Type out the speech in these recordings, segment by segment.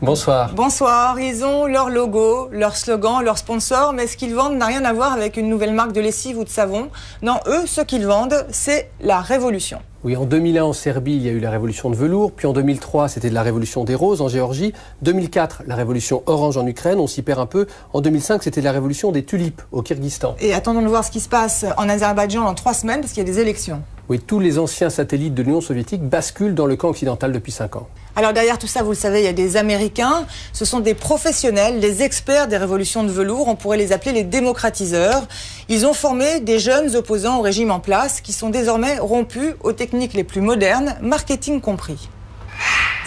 Bonsoir. Bonsoir. Ils ont leur logo, leur slogan, leur sponsor, mais ce qu'ils vendent n'a rien à voir avec une nouvelle marque de lessive ou de savon. Non, eux, ce qu'ils vendent, c'est la révolution. Oui, en 2001 en Serbie, il y a eu la révolution de velours, puis en 2003, c'était de la révolution des roses en Géorgie, 2004, la révolution orange en Ukraine, on s'y perd un peu, en 2005, c'était la révolution des tulipes au Kyrgyzstan. Et attendons de voir ce qui se passe en Azerbaïdjan dans 3 semaines, parce qu'il y a des élections. Oui, tous les anciens satellites de l'Union soviétique basculent dans le camp occidental depuis 5 ans. Alors derrière tout ça, vous le savez, il y a des Américains, ce sont des professionnels, des experts des révolutions de velours, on pourrait les appeler les démocratiseurs. Ils ont formé des jeunes opposants au régime en place qui sont désormais rompus aux techniques les plus modernes, marketing compris.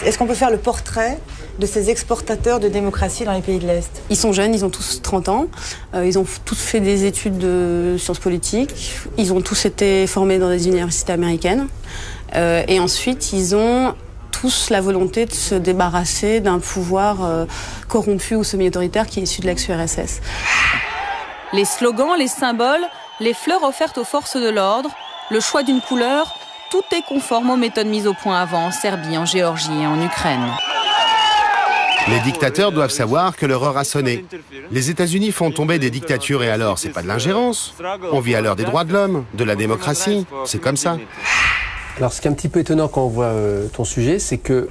Est-ce qu'on peut faire le portrait de ces exportateurs de démocratie dans les pays de l'Est? Ils sont jeunes, ils ont tous 30 ans, ils ont tous fait des études de sciences politiques, ils ont tous été formés dans des universités américaines et ensuite ils ont tous la volonté de se débarrasser d'un pouvoir corrompu ou semi-autoritaire qui est issu de l'ex-URSS. Les slogans, les symboles, les fleurs offertes aux forces de l'ordre, le choix d'une couleur, tout est conforme aux méthodes mises au point avant en Serbie, en Géorgie et en Ukraine. Les dictateurs doivent savoir que leur heure a sonné. Les États-Unis font tomber des dictatures et alors, c'est pas de l'ingérence. On vit à l'heure des droits de l'homme, de la démocratie, c'est comme ça. Alors ce qui est un petit peu étonnant quand on voit ton sujet, c'est que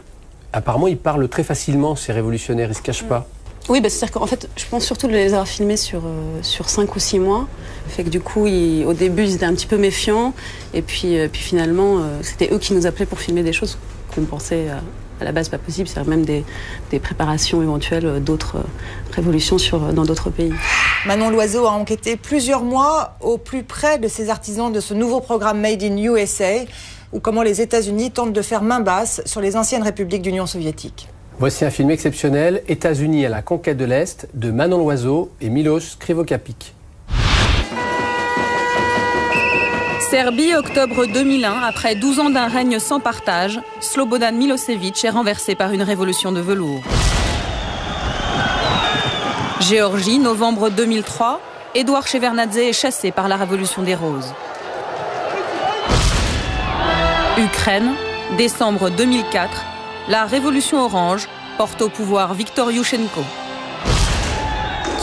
apparemment ils parlent très facilement, ces révolutionnaires, ils se cachent pas. Oui, c'est-à-dire qu'en fait, je pense surtout de les avoir filmés sur 5 ou 6 mois. Fait que du coup, au début, ils étaient un petit peu méfiants. Et puis finalement, c'était eux qui nous appelaient pour filmer des choses qu'on pensait à la base pas possible. C'est-à-dire même des préparations éventuelles d'autres révolutions dans d'autres pays. Manon Loiseau a enquêté plusieurs mois au plus près de ces artisans de ce nouveau programme Made in USA, ou comment les États-Unis tentent de faire main basse sur les anciennes républiques d'Union soviétique. Voici un film exceptionnel, États-Unis à la conquête de l'Est, de Manon Loiseau et Miloš Krivokapić. Serbie, octobre 2001, après 12 ans d'un règne sans partage, Slobodan Milošević est renversé par une révolution de velours. Géorgie, novembre 2003, Eduard Shevardnadze est chassé par la révolution des roses. Ukraine, décembre 2004, la révolution orange porte au pouvoir Viktor Yushchenko.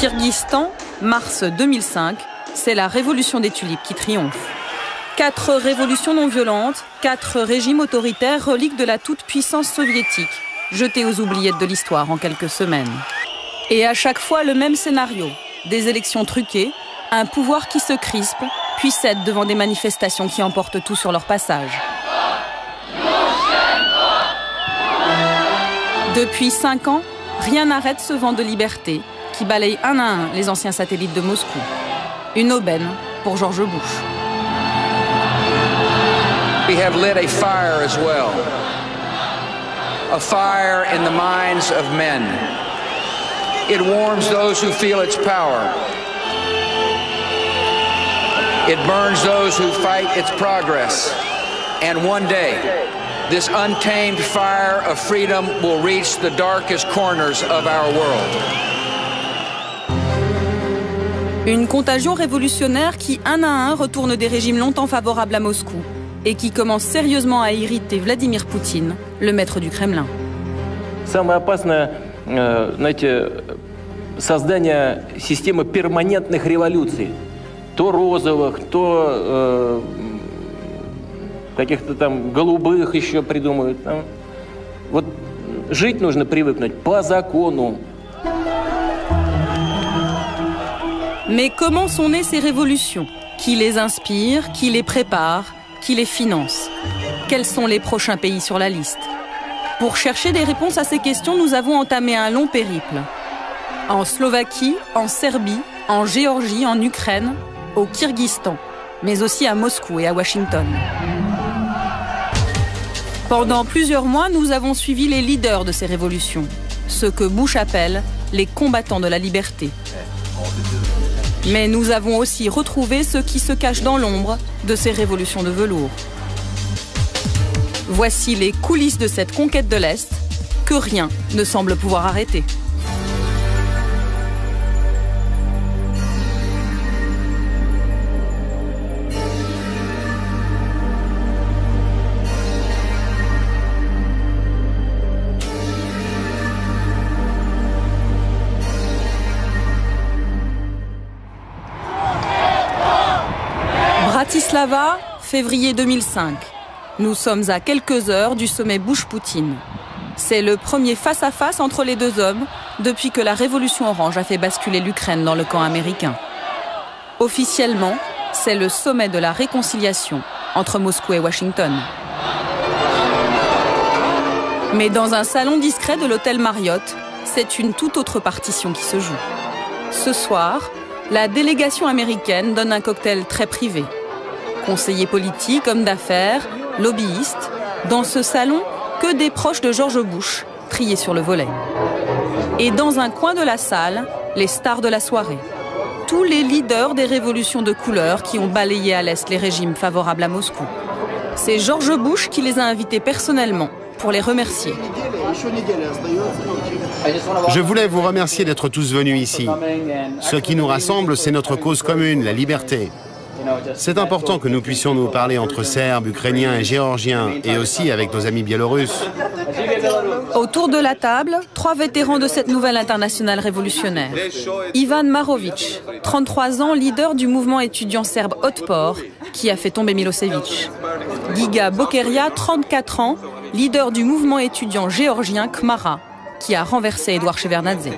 Kyrgyzstan, mars 2005, c'est la révolution des tulipes qui triomphe. 4 révolutions non violentes, 4 régimes autoritaires reliques de la toute-puissance soviétique, jetés aux oubliettes de l'histoire en quelques semaines. Et à chaque fois le même scénario, des élections truquées, un pouvoir qui se crispe, puis cède devant des manifestations qui emportent tout sur leur passage. Depuis 5 ans, rien n'arrête ce vent de liberté qui balaye un à un les anciens satellites de Moscou. Une aubaine pour George Bush. We have lit a fire as well. A fire in the minds of men. It warms those who feel its power. It burns those who fight its progress. And one day, this untamed fire of freedom will reach the darkest corners of our world. Une contagion révolutionnaire qui, un à un, retourne des régimes longtemps favorables à Moscou et qui commence sérieusement à irriter Vladimir Poutine, le maître du Kremlin. Самое опасное, знаете, создание системы перманентных революций. То розовых, то каких-то там голубых еще придумают. Вот жить нужно привыкнуть по закону. Mais comment sont nées ces révolutions? Qui les inspire? Qui les prépare? Qui les finance? Quels sont les prochains pays sur la liste? Pour chercher des réponses à ces questions, nous avons entamé un long périple. En Slovaquie, en Serbie, en Géorgie, en Ukraine, au Kyrgyzstan, mais aussi à Moscou et à Washington. Pendant plusieurs mois, nous avons suivi les leaders de ces révolutions, ceux que Bush appelle les combattants de la liberté. Mais nous avons aussi retrouvé ceux qui se cachent dans l'ombre de ces révolutions de velours. Voici les coulisses de cette conquête de l'Est que rien ne semble pouvoir arrêter. Bratislava, février 2005. Nous sommes à quelques heures du sommet Bush-Poutine. C'est le premier face-à-face entre les deux hommes depuis que la révolution orange a fait basculer l'Ukraine dans le camp américain. Officiellement, c'est le sommet de la réconciliation entre Moscou et Washington. Mais dans un salon discret de l'hôtel Marriott, c'est une toute autre partition qui se joue. Ce soir, la délégation américaine donne un cocktail très privé. Conseillers politiques, hommes d'affaires, lobbyistes. Dans ce salon, que des proches de George Bush, triés sur le volet. Et dans un coin de la salle, les stars de la soirée. Tous les leaders des révolutions de couleur qui ont balayé à l'Est les régimes favorables à Moscou. C'est George Bush qui les a invités personnellement pour les remercier. Je voulais vous remercier d'être tous venus ici. Ce qui nous rassemble, c'est notre cause commune, la liberté. C'est important que nous puissions nous parler entre Serbes, Ukrainiens et Géorgiens, et aussi avec nos amis biélorusses. Autour de la table, 3 vétérans de cette nouvelle internationale révolutionnaire. Ivan Marovic, 33 ans, leader du mouvement étudiant serbe Otpor, qui a fait tomber Milosevic. Giga Bokeria, 34 ans, leader du mouvement étudiant géorgien Khmara, qui a renversé Edouard Shevardnadze.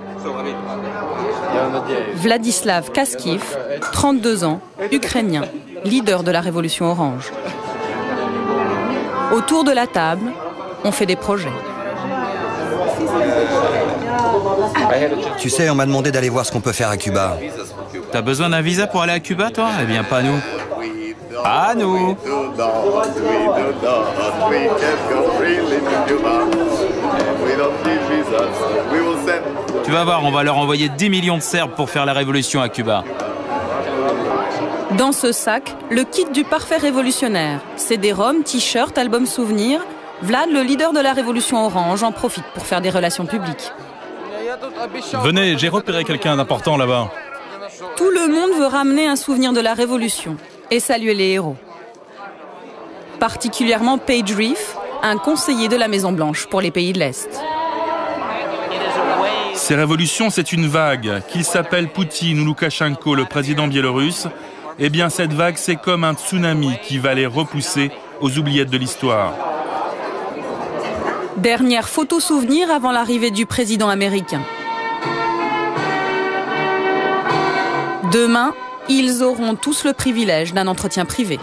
Vladislav Kaskiv, 32 ans, ukrainien, leader de la révolution orange. Autour de la table, on fait des projets. Tu sais, on m'a demandé d'aller voir ce qu'on peut faire à Cuba. T'as besoin d'un visa pour aller à Cuba, toi? Eh bien, pas nous. Pas nous. Tu vas voir, on va leur envoyer 10 millions de Serbes pour faire la révolution à Cuba. Dans ce sac, le kit du parfait révolutionnaire. CD-ROM, t-shirt, album souvenir. Vlad, le leader de la révolution orange, en profite pour faire des relations publiques. Venez, j'ai repéré quelqu'un d'important là-bas. Tout le monde veut ramener un souvenir de la révolution et saluer les héros. Particulièrement Paige Reef, un conseiller de la Maison-Blanche pour les pays de l'Est. Ces révolutions, c'est une vague. Qu'il s'appelle Poutine ou Loukachenko, le président biélorusse, eh bien cette vague, c'est comme un tsunami qui va les repousser aux oubliettes de l'histoire. Dernière photo souvenir avant l'arrivée du président américain. Demain, ils auront tous le privilège d'un entretien privé.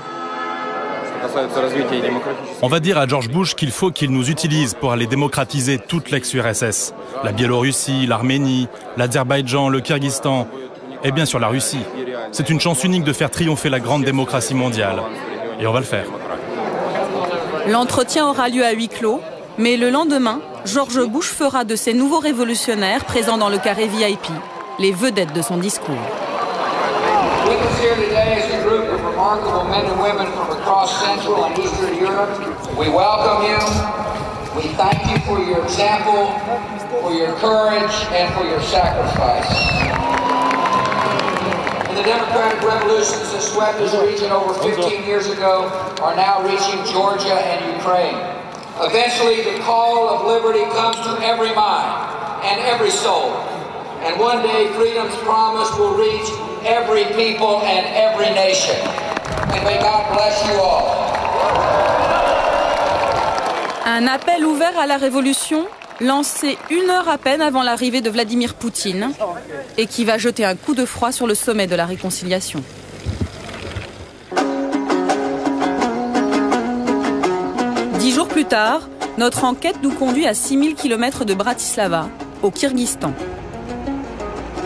On va dire à George Bush qu'il faut qu'il nous utilise pour aller démocratiser toute l'ex-URSS. La Biélorussie, l'Arménie, l'Azerbaïdjan, le Kyrgyzstan et bien sûr la Russie. C'est une chance unique de faire triompher la grande démocratie mondiale. Et on va le faire. L'entretien aura lieu à huis clos, mais le lendemain, George Bush fera de ces nouveaux révolutionnaires présents dans le carré VIP les vedettes de son discours. Remarkable men and women from across Central and Eastern Europe. We welcome you. We thank you for your example, for your courage, and for your sacrifice. And the democratic revolutions that swept this region over 15 years ago are now reaching Georgia and Ukraine. Eventually, the call of liberty comes to every mind and every soul. And one day, freedom's promise will reach every people and every nation. And may God bless you all. Un appel ouvert à la révolution, lancé 1 heure à peine avant l'arrivée de Vladimir Poutine, et qui va jeter un coup de froid sur le sommet de la réconciliation. Dix jours plus tard, notre enquête nous conduit à 6000 km de Bratislava, au Kyrgyzstan.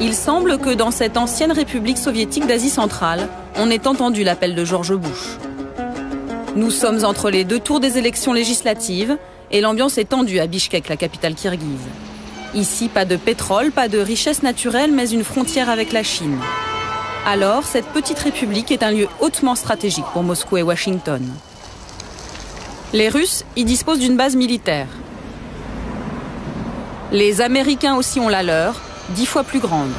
Il semble que dans cette ancienne république soviétique d'Asie centrale, on ait entendu l'appel de George Bush. Nous sommes entre les 2 tours des élections législatives et l'ambiance est tendue à Bichkek, la capitale kirghize. Ici, pas de pétrole, pas de richesse naturelle, mais une frontière avec la Chine. Alors, cette petite république est un lieu hautement stratégique pour Moscou et Washington. Les Russes y disposent d'une base militaire. Les Américains aussi ont la leur, 10 fois plus grande.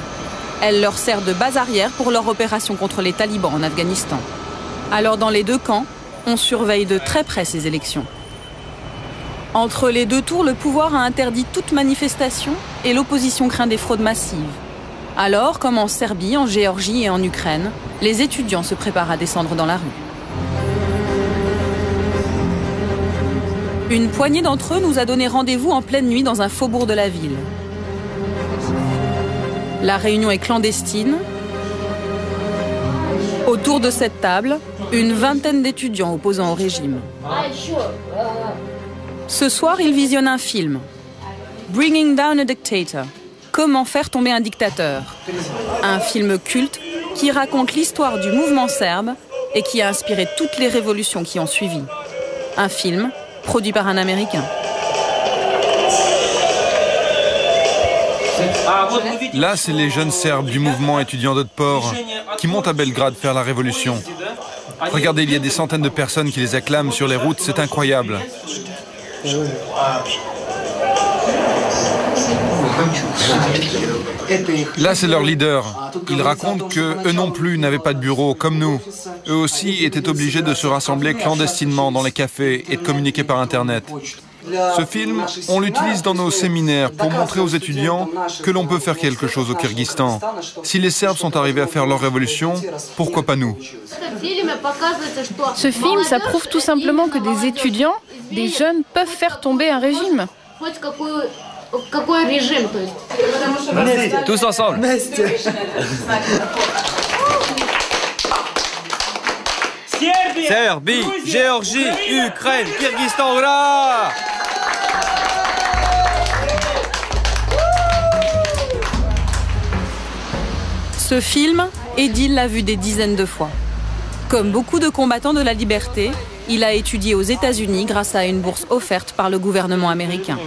Elle leur sert de base arrière pour leur opération contre les talibans en Afghanistan. Alors dans les 2 camps, on surveille de très près ces élections. Entre les 2 tours, le pouvoir a interdit toute manifestation et l'opposition craint des fraudes massives. Alors, comme en Serbie, en Géorgie et en Ukraine, les étudiants se préparent à descendre dans la rue. Une poignée d'entre eux nous a donné rendez-vous en pleine nuit dans un faubourg de la ville. La réunion est clandestine. Autour de cette table, une vingtaine d'étudiants opposants au régime. Ce soir, ils visionnent un film. Bringing Down a Dictator. Comment faire tomber un dictateur. Un film culte qui raconte l'histoire du mouvement serbe et qui a inspiré toutes les révolutions qui ont suivi. Un film produit par un Américain. Là, c'est les jeunes Serbes du mouvement étudiant d'Otpor qui montent à Belgrade faire la révolution. Regardez, il y a des centaines de personnes qui les acclament sur les routes, c'est incroyable. Là, c'est leur leader. Ils racontent qu'eux non plus n'avaient pas de bureau, comme nous. Eux aussi étaient obligés de se rassembler clandestinement dans les cafés et de communiquer par Internet. Ce film, on l'utilise dans nos séminaires pour montrer aux étudiants que l'on peut faire quelque chose au Kyrgyzstan. Si les Serbes sont arrivés à faire leur révolution, pourquoi pas nous? Ce film, ça prouve tout simplement que des étudiants, des jeunes, peuvent faire tomber un régime. Tous ensemble. Serbie, Géorgie, Ukraine, Kyrgyzstan, hurrah! Ce film, Edil l'a vu des dizaines de fois. Comme beaucoup de combattants de la liberté, il a étudié aux États-Unis grâce à une bourse offerte par le gouvernement américain.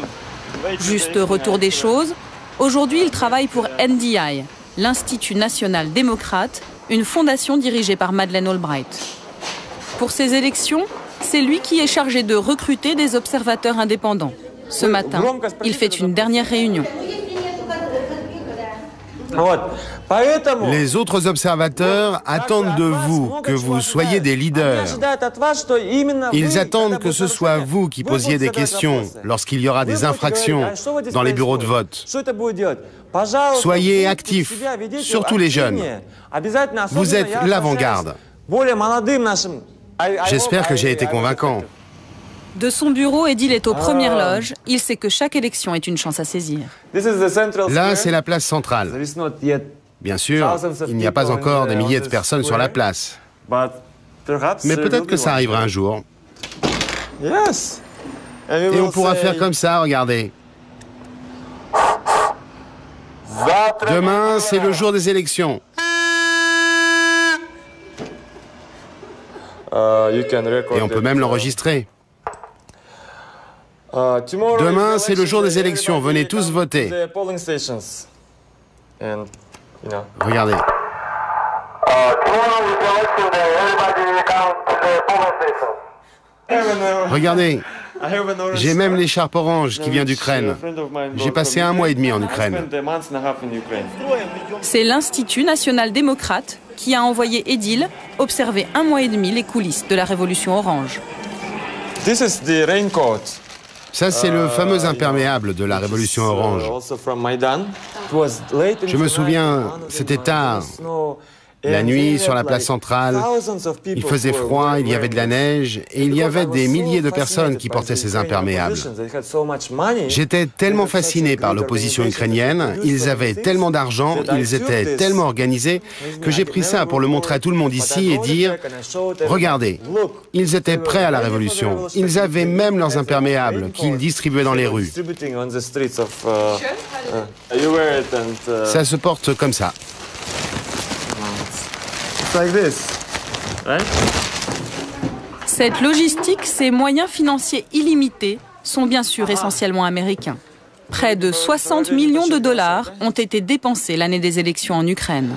Juste retour des choses, aujourd'hui il travaille pour NDI, l'Institut national démocrate, une fondation dirigée par Madeleine Albright. Pour ces élections, c'est lui qui est chargé de recruter des observateurs indépendants. Ce matin, il fait une dernière réunion. Les autres observateurs attendent de vous que vous soyez des leaders. Ils attendent que ce soit vous qui posiez des questions lorsqu'il y aura des infractions dans les bureaux de vote. Soyez actifs, surtout les jeunes. Vous êtes l'avant-garde. J'espère que j'ai été convaincant. De son bureau, Edil est aux premières loges. Il sait que chaque élection est une chance à saisir. Là, c'est la place centrale. Bien sûr, il n'y a pas encore des milliers de personnes sur la place. Mais peut-être que ça arrivera un jour. Et on pourra faire comme ça, regardez. Demain, c'est le jour des élections. Et on peut même l'enregistrer. Demain, c'est le jour des élections. Venez tous voter. Regardez. Regardez. J'ai même l'écharpe orange qui vient d'Ukraine. J'ai passé 1 mois et demi en Ukraine. C'est l'Institut national démocrate qui a envoyé Edil observer 1 mois et demi les coulisses de la révolution orange. Ça, c'est le fameux imperméable de la révolution orange. Je me souviens, c'était tard. La nuit, sur la place centrale, il faisait froid, il y avait de la neige, et il y avait des milliers de personnes qui portaient ces imperméables. J'étais tellement fasciné par l'opposition ukrainienne, ils avaient tellement d'argent, ils étaient tellement organisés, que j'ai pris ça pour le montrer à tout le monde ici et dire « Regardez, ils étaient prêts à la révolution, ils avaient même leurs imperméables qu'ils distribuaient dans les rues. » Ça se porte comme ça. Cette logistique, ces moyens financiers illimités sont bien sûr essentiellement américains. Près de 60 millions de dollars ont été dépensés l'année des élections en Ukraine.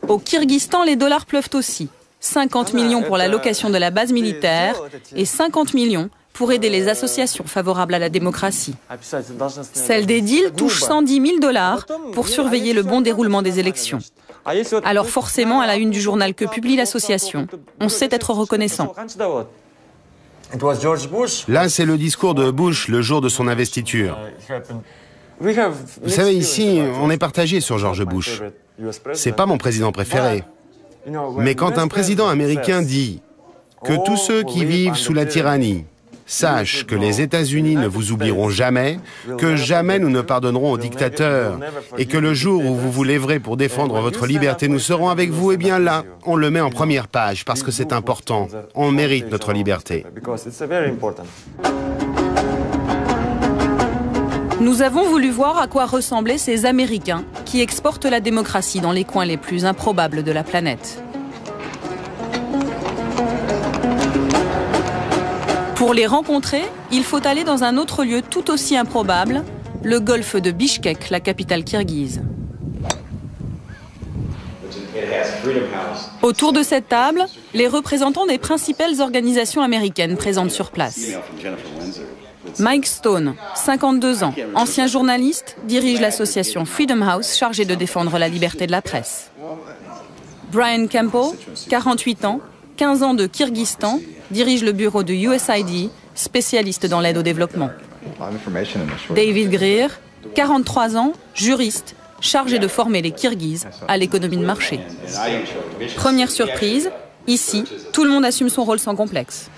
Au Kyrgyzstan, les dollars pleuvent aussi. 50 millions pour la location de la base militaire et 50 millions pour aider les associations favorables à la démocratie. Celle d'Edil touche 110 000 dollars pour surveiller le bon déroulement des élections. Alors forcément, à la une du journal que publie l'association, on sait être reconnaissant. Là, c'est le discours de Bush le jour de son investiture. Vous savez, ici, on est partagé sur George Bush. C'est pas mon président préféré. Mais quand un président américain dit que tous ceux qui vivent sous la tyrannie Sache que les États-Unis ne vous oublieront jamais, que jamais nous ne pardonnerons aux dictateurs, et que le jour où vous vous lèverez pour défendre votre liberté, nous serons avec vous. Et bien là, on le met en première page, parce que c'est important. On mérite notre liberté. Nous avons voulu voir à quoi ressemblaient ces Américains qui exportent la démocratie dans les coins les plus improbables de la planète. Pour les rencontrer, il faut aller dans un autre lieu tout aussi improbable, le golfe de Bishkek, la capitale kirghize. Autour de cette table, les représentants des principales organisations américaines présentes sur place. Mike Stone, 52 ans, ancien journaliste, dirige l'association Freedom House chargée de défendre la liberté de la presse. Brian Campbell, 48 ans, 15 ans de Kyrgyzstan, dirige le bureau de USAID, spécialiste dans l'aide au développement. David Greer, 43 ans, juriste, chargé de former les Kirghizes à l'économie de marché. Première surprise, ici, tout le monde assume son rôle sans complexe.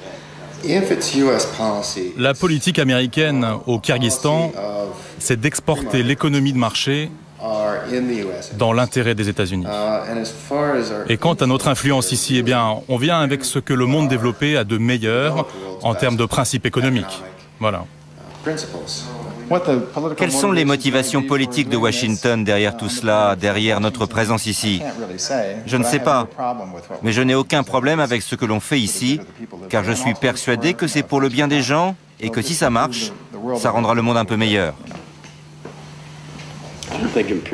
La politique américaine au Kyrgyzstan, c'est d'exporter l'économie de marché dans l'intérêt des États-Unis. Et quant à notre influence ici, eh bien, on vient avec ce que le monde développé a de meilleur en termes de principes économiques. Voilà. Quelles sont les motivations politiques de Washington derrière tout cela, derrière notre présence ici? Je ne sais pas, mais je n'ai aucun problème avec ce que l'on fait ici, car je suis persuadé que c'est pour le bien des gens et que si ça marche, ça rendra le monde un peu meilleur.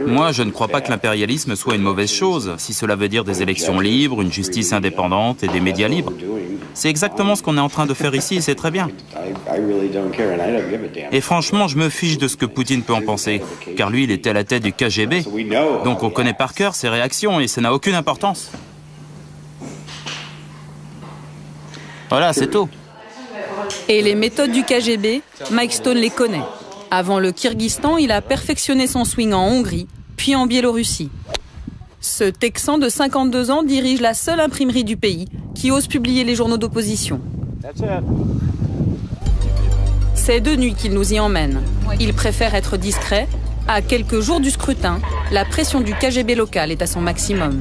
Moi, je ne crois pas que l'impérialisme soit une mauvaise chose, si cela veut dire des élections libres, une justice indépendante et des médias libres. C'est exactement ce qu'on est en train de faire ici et c'est très bien. Et franchement, je me fiche de ce que Poutine peut en penser, car lui, il était à la tête du KGB. Donc on connaît par cœur ses réactions et ça n'a aucune importance. Voilà, c'est tout. Et les méthodes du KGB, Mike Stone les connaît. Avant le Kyrgyzstan, il a perfectionné son swing en Hongrie, puis en Biélorussie. Ce Texan de 52 ans dirige la seule imprimerie du pays qui ose publier les journaux d'opposition. C'est de nuit qu'il nous y emmène. Il préfère être discret. À quelques jours du scrutin, la pression du KGB local est à son maximum.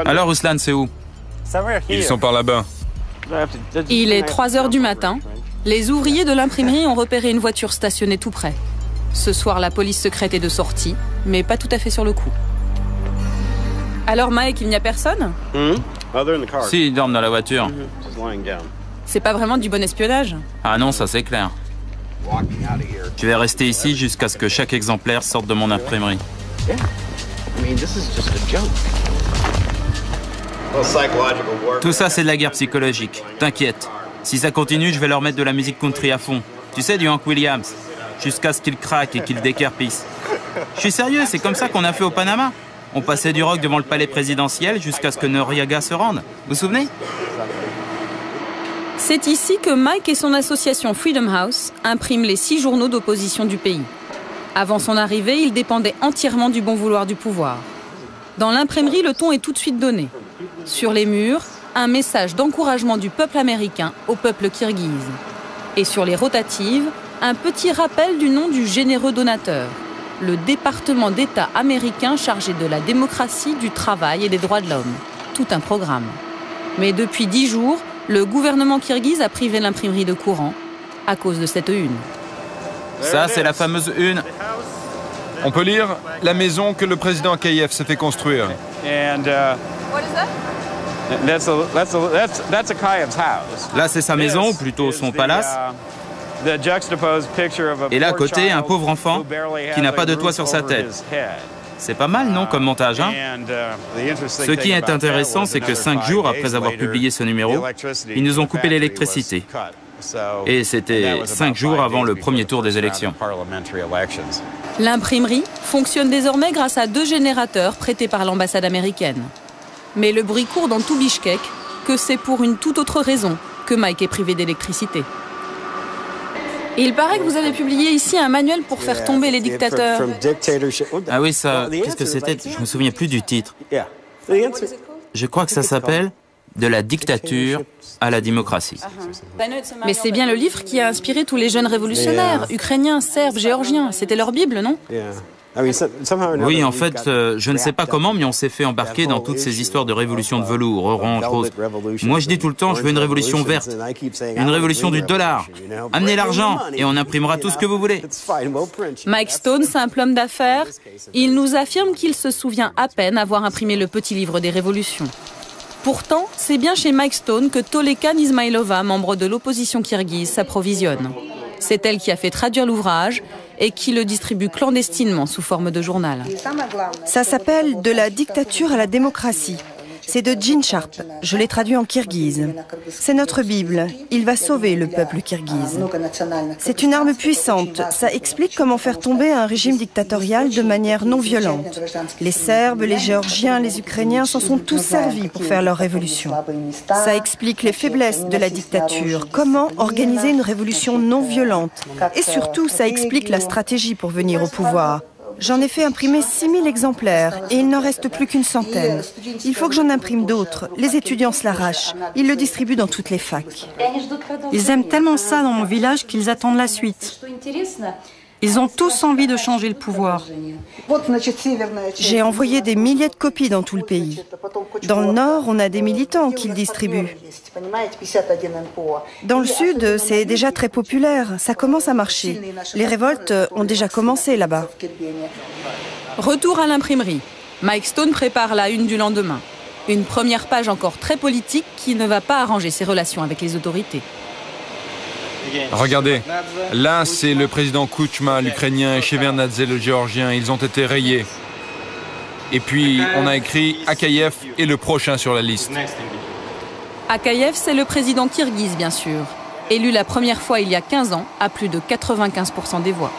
Alors Ruslan, c'est où? Ils sont par là-bas. Il est 3 h du matin. Les ouvriers de l'imprimerie ont repéré une voiture stationnée tout près. Ce soir, la police secrète est de sortie, mais pas tout à fait sur le coup. Alors Mike, il n'y a personne? Si, ils dorment dans la voiture. C'est pas vraiment du bon espionnage. Ah non, ça c'est clair. Je vais rester ici jusqu'à ce que chaque exemplaire sorte de mon imprimerie. Tout ça, c'est de la guerre psychologique. T'inquiète. Si ça continue, je vais leur mettre de la musique country à fond. Tu sais, du Hank Williams. Jusqu'à ce qu'ils craquent et qu'ils décarpissent. Je suis sérieux, c'est comme ça qu'on a fait au Panama. On passait du rock devant le palais présidentiel jusqu'à ce que Noriega se rende. Vous vous souvenez? C'est ici que Mike et son association Freedom House impriment les 6 journaux d'opposition du pays. Avant son arrivée, il dépendait entièrement du bon vouloir du pouvoir. Dans l'imprimerie, le ton est tout de suite donné. Sur les murs, un message d'encouragement du peuple américain au peuple kirghize. Et sur les rotatives, un petit rappel du nom du généreux donateur, le département d'État américain chargé de la démocratie, du travail et des droits de l'homme. Tout un programme. Mais depuis 10 jours, le gouvernement kirghize a privé l'imprimerie de courant à cause de cette une. Ça, c'est la fameuse une. On peut lire la maison que le président Akayev s'est fait construire. Là, c'est sa maison, ou plutôt son palace. Et là, à côté, un pauvre enfant qui n'a pas de toit sur sa tête. C'est pas mal, non, comme montage, hein? Ce qui est intéressant, c'est que 5 jours après avoir publié ce numéro, ils nous ont coupé l'électricité. Et c'était 5 jours avant le premier tour des élections. L'imprimerie fonctionne désormais grâce à 2 générateurs prêtés par l'ambassade américaine. Mais le bruit court dans tout Bishkek que c'est pour une toute autre raison que Mike est privé d'électricité. Il paraît que vous avez publié ici un manuel pour faire tomber les dictateurs. Ah oui, ça, qu'est-ce que c'était? Je me souviens plus du titre. Je crois que ça s'appelle De la dictature à la démocratie. Mais c'est bien le livre qui a inspiré tous les jeunes révolutionnaires, ukrainiens, serbes, géorgiens. C'était leur Bible, non? Oui, en fait, je ne sais pas comment, mais on s'est fait embarquer dans toutes ces histoires de révolution de velours, orange, rose. Moi, je dis tout le temps, je veux une révolution verte, une révolution du dollar. Amenez l'argent et on imprimera tout ce que vous voulez. Mike Stone, simple homme d'affaires, il nous affirme qu'il se souvient à peine avoir imprimé le petit livre des révolutions. Pourtant, c'est bien chez Mike Stone que Tolekan Izmailova, membre de l'opposition kirghize, s'approvisionne. C'est elle qui a fait traduire l'ouvrage et qui le distribue clandestinement sous forme de journal. Ça s'appelle « De la dictature à la démocratie ». C'est de Gene Sharp. Je l'ai traduit en kirghize. C'est notre Bible. Il va sauver le peuple kirghize. C'est une arme puissante. Ça explique comment faire tomber un régime dictatorial de manière non violente. Les Serbes, les Géorgiens, les Ukrainiens s'en sont tous servis pour faire leur révolution. Ça explique les faiblesses de la dictature. Comment organiser une révolution non violente. Et surtout, ça explique la stratégie pour venir au pouvoir. J'en ai fait imprimer 6000 exemplaires et il n'en reste plus qu'une centaine. Il faut que j'en imprime d'autres. Les étudiants se l'arrachent. Ils le distribuent dans toutes les facs. Ils aiment tellement ça dans mon village qu'ils attendent la suite. Ils ont tous envie de changer le pouvoir. J'ai envoyé des milliers de copies dans tout le pays. Dans le nord, on a des militants qui le distribuent. Dans le sud, c'est déjà très populaire. Ça commence à marcher. Les révoltes ont déjà commencé là-bas. Retour à l'imprimerie. Mike Stone prépare la une du lendemain. Une première page encore très politique qui ne va pas arranger ses relations avec les autorités. Regardez, là c'est le président Kuchma, l'Ukrainien, et Shevardnadze, le Géorgien. Ils ont été rayés. Et puis on a écrit Akayev est le prochain sur la liste. Akayev, c'est le président kirghize, bien sûr. Élu la première fois il y a 15 ans, à plus de 95% des voix.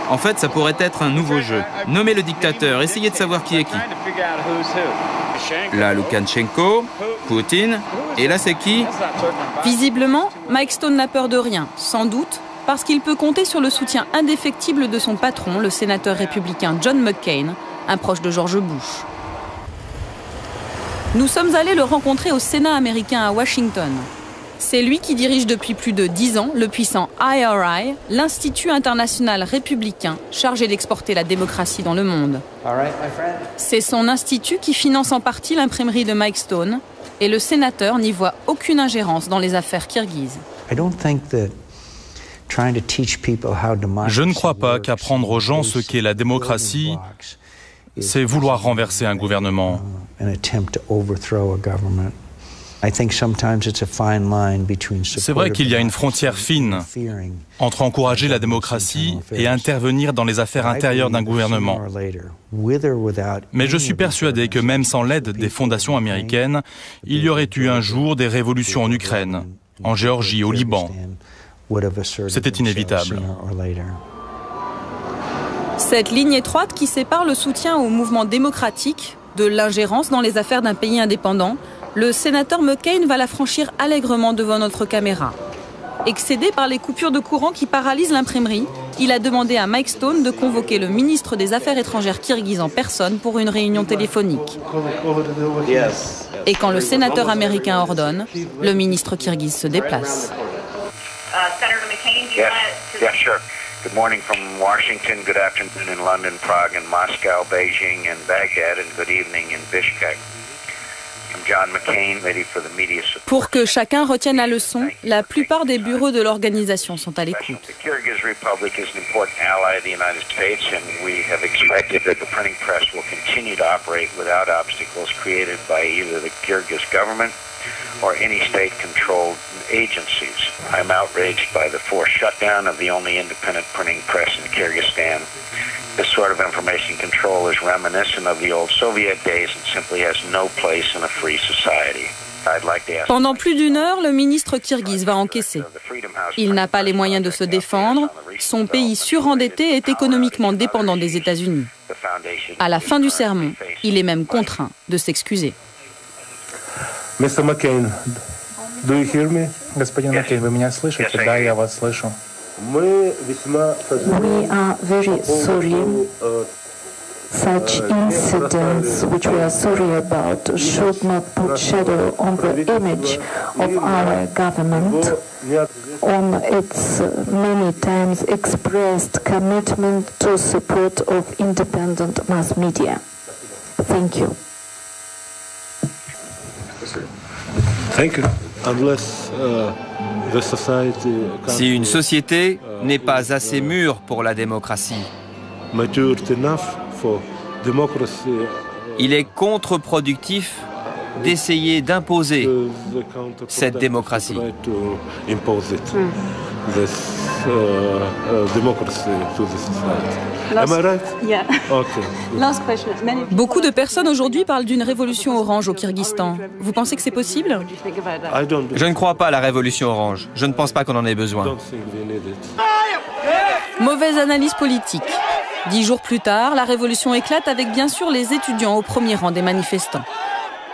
En fait, ça pourrait être un nouveau jeu. Nommez le dictateur, essayez de savoir qui est qui. Là, Loukachenko, Poutine, et là, c'est qui? Visiblement, Mike Stone n'a peur de rien, sans doute parce qu'il peut compter sur le soutien indéfectible de son patron, le sénateur républicain John McCain, un proche de George Bush. Nous sommes allés le rencontrer au Sénat américain à Washington. C'est lui qui dirige depuis plus de 10 ans le puissant IRI, l'Institut international républicain chargé d'exporter la démocratie dans le monde. C'est son institut qui finance en partie l'imprimerie de Mike Stone et le sénateur n'y voit aucune ingérence dans les affaires kirghizes. Je ne crois pas qu'apprendre aux gens ce qu'est la démocratie, c'est vouloir renverser un gouvernement. C'est vrai qu'il y a une frontière fine entre encourager la démocratie et intervenir dans les affaires intérieures d'un gouvernement. Mais je suis persuadé que même sans l'aide des fondations américaines, il y aurait eu un jour des révolutions en Ukraine, en Géorgie, au Liban. C'était inévitable. Cette ligne étroite qui sépare le soutien au mouvement démocratique de l'ingérence dans les affaires d'un pays indépendant, le sénateur McCain va la franchir allègrement devant notre caméra. Excédé par les coupures de courant qui paralysent l'imprimerie, il a demandé à Mike Stone de convoquer le ministre des Affaires étrangères kirghize en personne pour une réunion téléphonique. Et quand le sénateur américain ordonne, le ministre kirghize se déplace. Good morning from Washington, good afternoon in London, Prague, and Moscow, Beijing, and Baghdad, and good evening in Bishkek. I'm John McCain, ready for the media support. Pour que chacun retienne la leçon, la plupart des bureaux de l'organisation sont à l'écoute. The Kyrgyz Republic is an important ally of the United States, and we have expected that the printing press will continue to operate without obstacles created by either the Kyrgyz government or any state-controlled agencies. I'm outraged by the forced shutdown of the only independent printing press in Kyrgyzstan. This sort of information control is reminiscent of the old Soviet days and simply has no place in a free society. Pendant plus d'une heure, le ministre kirghize va encaisser. Il n'a pas les moyens de se défendre. Son pays surendetté est économiquement dépendant des États-Unis. À la fin du sermon, il est même contraint de s'excuser. Mr. McCain, do you hear me? Господин Маккейн, вы меня слышите? Да, я вас слышу. We are very sorry such incidents, which we are sorry about, should not put shadow on the image of our government, on its many times expressed commitment to support of independent mass media. Thank you. Thank you. Unless, the society Si une société n'est pas assez mûre pour la démocratie, il est contre-productif d'essayer d'imposer cette démocratie. Beaucoup de personnes aujourd'hui parlent d'une révolution orange au Kyrgyzstan. Vous pensez que c'est possible? Je ne crois pas à la révolution orange. Je ne pense pas qu'on en ait besoin. Mauvaise analyse politique. 10 jours plus tard, la révolution éclate avec bien sûr les étudiants au premier rang des manifestants.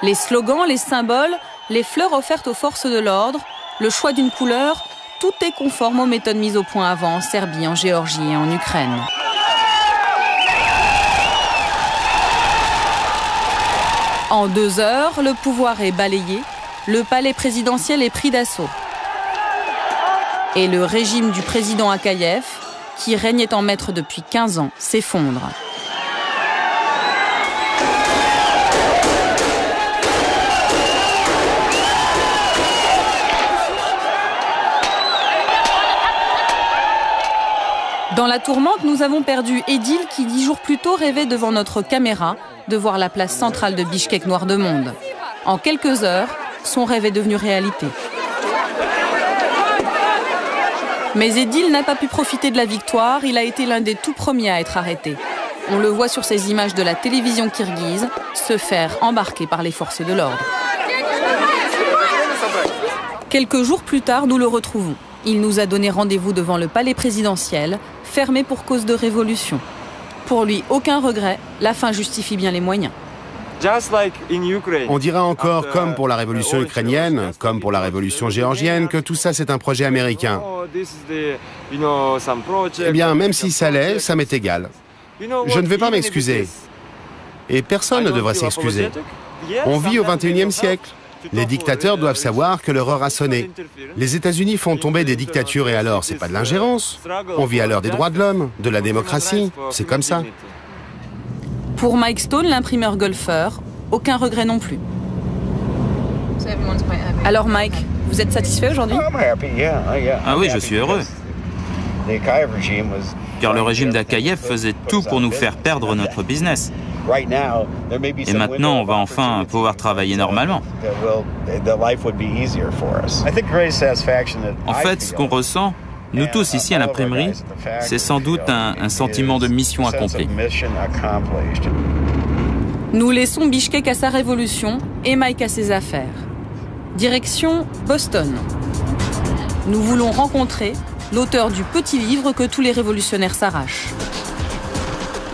Les slogans, les symboles, les fleurs offertes aux forces de l'ordre, le choix d'une couleur, tout est conforme aux méthodes mises au point avant en Serbie, en Géorgie et en Ukraine. En 2 heures, le pouvoir est balayé, le palais présidentiel est pris d'assaut. Et le régime du président Akayev, qui régnait en maître depuis 15 ans, s'effondre. Dans la tourmente, nous avons perdu Edil qui 10 jours plus tôt rêvait devant notre caméra de voir la place centrale de Bichkek noire de monde. En quelques heures, son rêve est devenu réalité. Mais Edil n'a pas pu profiter de la victoire, il a été l'un des tout premiers à être arrêté. On le voit sur ces images de la télévision kirghize se faire embarquer par les forces de l'ordre. Quelques jours plus tard, nous le retrouvons. Il nous a donné rendez-vous devant le palais présidentiel, fermé pour cause de révolution. Pour lui, aucun regret, la fin justifie bien les moyens. On dira encore, comme pour la révolution ukrainienne, comme pour la révolution géorgienne, que tout ça c'est un projet américain. Eh bien, même si ça l'est, ça m'est égal. Je ne vais pas m'excuser. Et personne ne devrait s'excuser. On vit au XXIe siècle. Les dictateurs doivent savoir que leur heure a sonné. Les États-Unis font tomber des dictatures et alors, c'est pas de l'ingérence. On vit à l'heure des droits de l'homme, de la démocratie. C'est comme ça. Pour Mike Stone, l'imprimeur golfeur, aucun regret non plus. Alors Mike, vous êtes satisfait aujourd'hui? Ah oui, je suis heureux. Car le régime d'Akayev faisait tout pour nous faire perdre notre business. Et maintenant, on va enfin pouvoir travailler normalement. En fait, ce qu'on ressent, nous tous ici à l'imprimerie, c'est sans doute un sentiment de mission accomplie. Nous laissons Bichkek à sa révolution et Mike à ses affaires. Direction Boston. Nous voulons rencontrer l'auteur du petit livre que tous les révolutionnaires s'arrachent.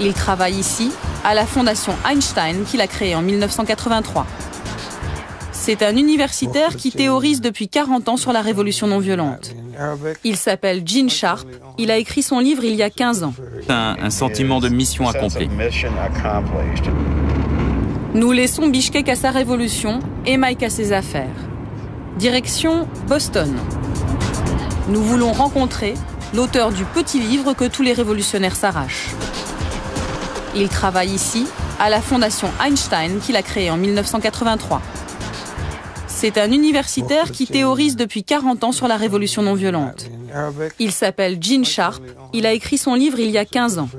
Il travaille ici, à la fondation Einstein qu'il a créée en 1983. C'est un universitaire qui théorise depuis 40 ans sur la révolution non violente. Il s'appelle Gene Sharp. Il a écrit son livre il y a 15 ans. Un sentiment de mission accomplie. Nous laissons Bichkek à sa révolution et Mike à ses affaires. Direction Boston. Nous voulons rencontrer l'auteur du petit livre que tous les révolutionnaires s'arrachent. Il travaille ici, à la fondation Einstein qu'il a créée en 1983. C'est un universitaire qui théorise depuis 40 ans sur la révolution non violente. Il s'appelle Gene Sharp. Il a écrit son livre il y a 15 ans.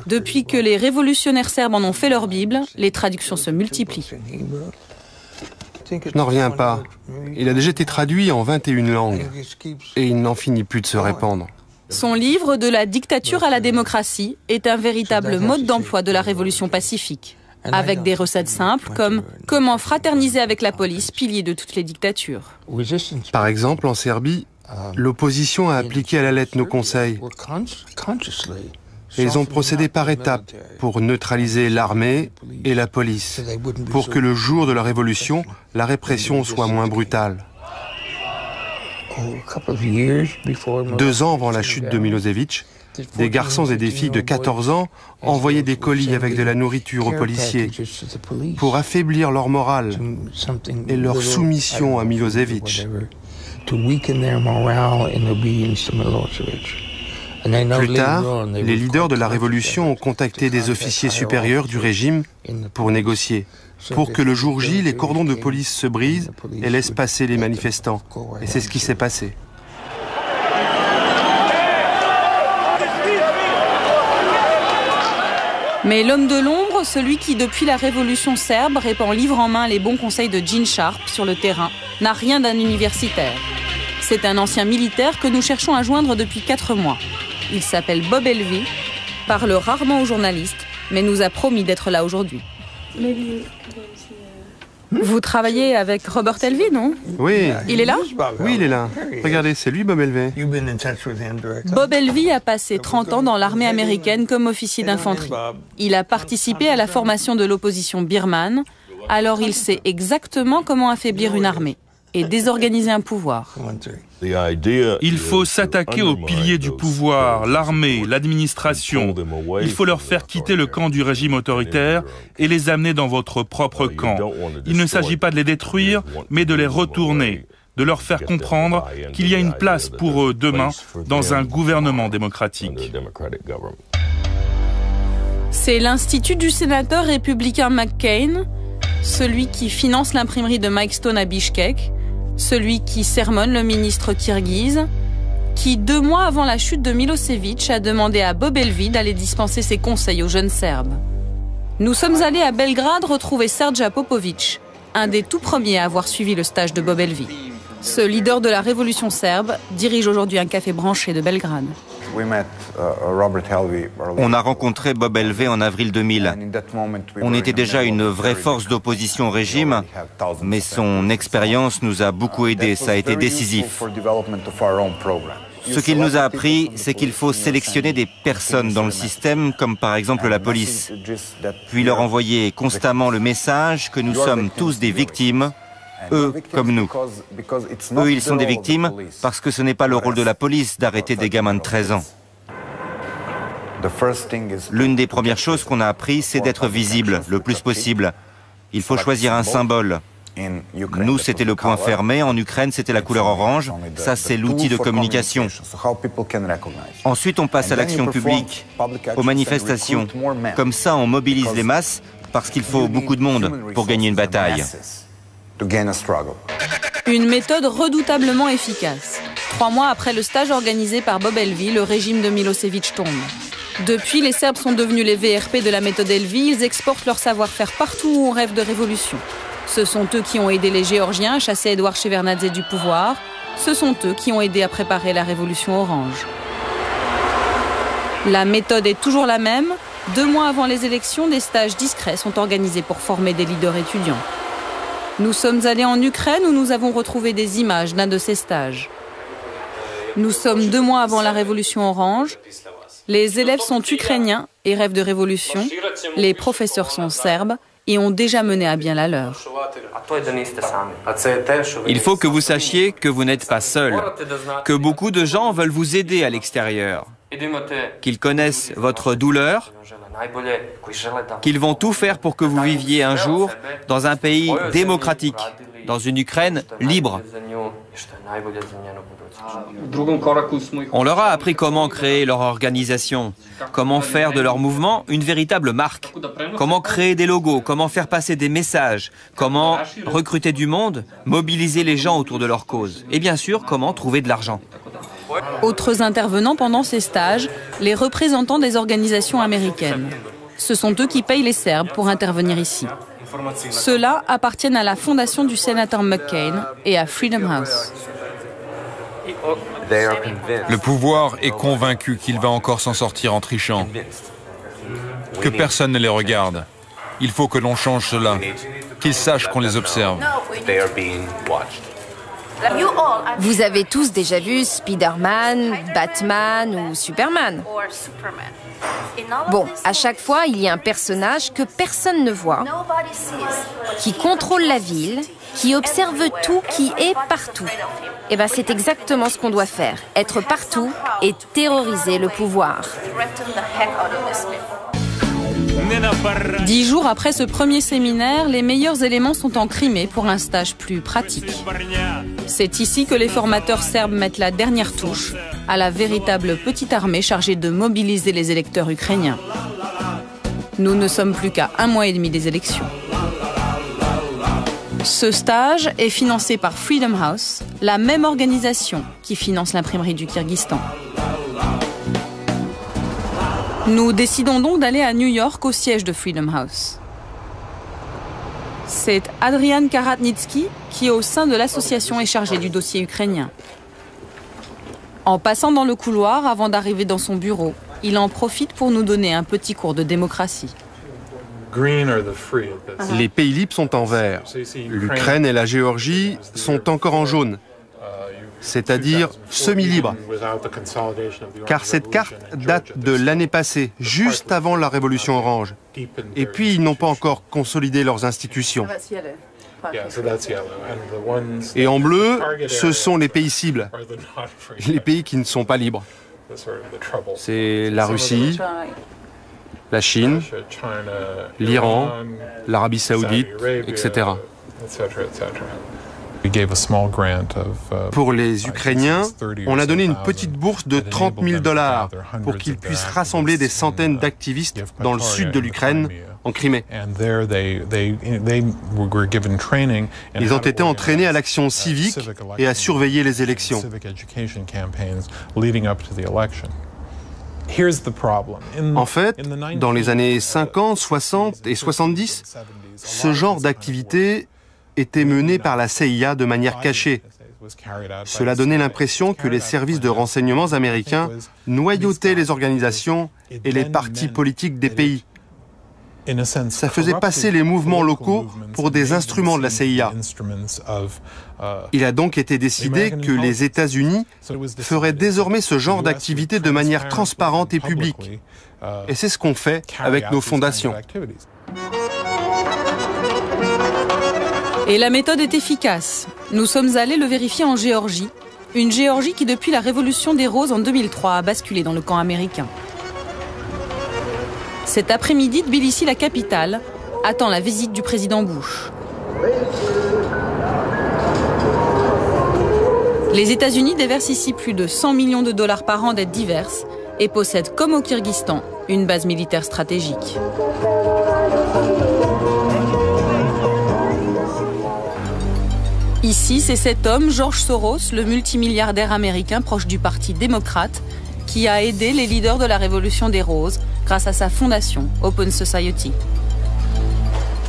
Depuis que les révolutionnaires serbes en ont fait leur Bible, les traductions se multiplient. Je n'en reviens pas. Il a déjà été traduit en 21 langues. Et il n'en finit plus de se répandre. Son livre « De la dictature à la démocratie » est un véritable mode d'emploi de la révolution pacifique, avec des recettes simples comme « Comment fraterniser avec la police, pilier de toutes les dictatures ». Par exemple, en Serbie, l'opposition a appliqué à la lettre nos conseils. Et ils ont procédé par étapes pour neutraliser l'armée et la police, pour que le jour de la révolution, la répression soit moins brutale. 2 ans avant la chute de Milosevic, Des garçons et des filles de 14 ans envoyaient des colis avec de la nourriture aux policiers pour affaiblir leur morale et leur soumission à Milosevic. Plus tard, les leaders de la révolution ont contacté des officiers supérieurs du régime pour négocier, pour que le jour J, les cordons de police se brisent et laissent passer les manifestants. Et c'est ce qui s'est passé. Mais l'homme de l'ombre, celui qui, depuis la révolution serbe, répand livre en main les bons conseils de Gene Sharp sur le terrain, n'a rien d'un universitaire. C'est un ancien militaire que nous cherchons à joindre depuis 4 mois. Il s'appelle Bob Elvie, parle rarement aux journalistes, mais nous a promis d'être là aujourd'hui. Vous travaillez avec Robert Elvie, non? Oui. Il est là? Oui, il est là. Regardez, c'est lui, Bob Elvie. Bob Elvie a passé 30 ans dans l'armée américaine comme officier d'infanterie. Il a participé à la formation de l'opposition birmane, alors il sait exactement comment affaiblir une armée et désorganiser un pouvoir. Il faut s'attaquer aux piliers du pouvoir, l'armée, l'administration. Il faut leur faire quitter le camp du régime autoritaire et les amener dans votre propre camp. Il ne s'agit pas de les détruire, mais de les retourner, de leur faire comprendre qu'il y a une place pour eux demain dans un gouvernement démocratique. C'est l'institut du sénateur républicain McCain, celui qui finance l'imprimerie de Mike Stone à Bishkek, celui qui sermonne le ministre kirghize, qui 2 mois avant la chute de Milosevic a demandé à Bob Elvie d'aller dispenser ses conseils aux jeunes Serbes. Nous sommes allés à Belgrade retrouver Srdja Popovic, un des tout premiers à avoir suivi le stage de Bob Elvie. Ce leader de la révolution serbe dirige aujourd'hui un café branché de Belgrade. On a rencontré Bob Elvie en avril 2000. On était déjà une vraie force d'opposition au régime, mais son expérience nous a beaucoup aidés, ça a été décisif. Ce qu'il nous a appris, c'est qu'il faut sélectionner des personnes dans le système, comme par exemple la police, puis leur envoyer constamment le message que nous sommes tous des victimes, eux comme nous. Eux, ils sont des victimes parce que ce n'est pas le rôle de la police d'arrêter des gamins de 13 ans. L'une des premières choses qu'on a appris, c'est d'être visible le plus possible. Il faut choisir un symbole. Nous, c'était le point fermé. En Ukraine, c'était la couleur orange. Ça, c'est l'outil de communication. Ensuite, on passe à l'action publique, aux manifestations. Comme ça, on mobilise les masses parce qu'il faut beaucoup de monde pour gagner une bataille. Une méthode redoutablement efficace. 3 mois après le stage organisé par Bob Elvie, le régime de Milosevic tombe. Depuis, les Serbes sont devenus les VRP de la méthode Elvie. Ils exportent leur savoir-faire partout où on rêve de révolution. Ce sont eux qui ont aidé les Géorgiens à chasser Edouard Shevardnadze du pouvoir. Ce sont eux qui ont aidé à préparer la révolution orange. La méthode est toujours la même. 2 mois avant les élections, des stages discrets sont organisés pour former des leaders étudiants. Nous sommes allés en Ukraine où nous avons retrouvé des images d'un de ces stages. Nous sommes 2 mois avant la révolution orange. Les élèves sont ukrainiens et rêvent de révolution. Les professeurs sont serbes et ont déjà mené à bien la leur. Il faut que vous sachiez que vous n'êtes pas seul, que beaucoup de gens veulent vous aider à l'extérieur, qu'ils connaissent votre douleur, qu'ils vont tout faire pour que vous viviez un jour dans un pays démocratique, dans une Ukraine libre. On leur a appris comment créer leur organisation, comment faire de leur mouvement une véritable marque, comment créer des logos, comment faire passer des messages, comment recruter du monde, mobiliser les gens autour de leur cause et bien sûr comment trouver de l'argent. Autres intervenants pendant ces stages, les représentants des organisations américaines. Ce sont eux qui payent les Serbes pour intervenir ici. Ceux-là appartiennent à la fondation du sénateur McCain et à Freedom House. Le pouvoir est convaincu qu'il va encore s'en sortir en trichant. Que personne ne les regarde. Il faut que l'on change cela. Qu'ils sachent qu'on les observe. Vous avez tous déjà vu Spider-Man, Batman ou Superman. Bon, à chaque fois, il y a un personnage que personne ne voit, qui contrôle la ville qui observe tout, qui est partout. Eh bien, c'est exactement ce qu'on doit faire. Être partout et terroriser le pouvoir. 10 jours après ce premier séminaire, les meilleurs éléments sont en Crimée pour un stage plus pratique. C'est ici que les formateurs serbes mettent la dernière touche à la véritable petite armée chargée de mobiliser les électeurs ukrainiens. Nous ne sommes plus qu'à 1 mois et demi des élections. Ce stage est financé par Freedom House, la même organisation qui finance l'imprimerie du Kyrgyzstan. Nous décidons donc d'aller à New York au siège de Freedom House. C'est Adrian Karatnitsky qui, au sein de l'association, est chargé du dossier ukrainien. En passant dans le couloir avant d'arriver dans son bureau, il en profite pour nous donner un petit cours de démocratie. Les pays libres sont en vert. L'Ukraine et la Géorgie sont encore en jaune, c'est-à-dire semi-libres. Car cette carte date de l'année passée, juste avant la révolution orange. Et puis, ils n'ont pas encore consolidé leurs institutions. Et en bleu, ce sont les pays cibles, les pays qui ne sont pas libres. C'est la Russie, la Chine, l'Iran, l'Arabie Saoudite, etc. Pour les Ukrainiens, on a donné une petite bourse de 30 000 $ pour qu'ils puissent rassembler des centaines d'activistes dans le sud de l'Ukraine, en Crimée. Ils ont été entraînés à l'action civique et à surveiller les élections. En fait, dans les années 50, 60 et 70, ce genre d'activité était mené par la CIA de manière cachée. Cela donnait l'impression que les services de renseignements américains noyautaient les organisations et les partis politiques des pays. Ça faisait passer les mouvements locaux pour des instruments de la CIA. Il a donc été décidé que les États-Unis feraient désormais ce genre d'activité de manière transparente et publique. Et c'est ce qu'on fait avec nos fondations. Et la méthode est efficace. Nous sommes allés le vérifier en Géorgie. Une Géorgie qui, depuis la révolution des roses en 2003, a basculé dans le camp américain. Cet après-midi, Tbilissi, la capitale, attend la visite du président Bush. Les États-Unis déversent ici plus de 100 millions de $ par an d'aides diverses et possèdent, comme au Kyrgyzstan, une base militaire stratégique. Ici, c'est cet homme, George Soros, le multimilliardaire américain proche du Parti démocrate, qui a aidé les leaders de la Révolution des Roses grâce à sa fondation, Open Society.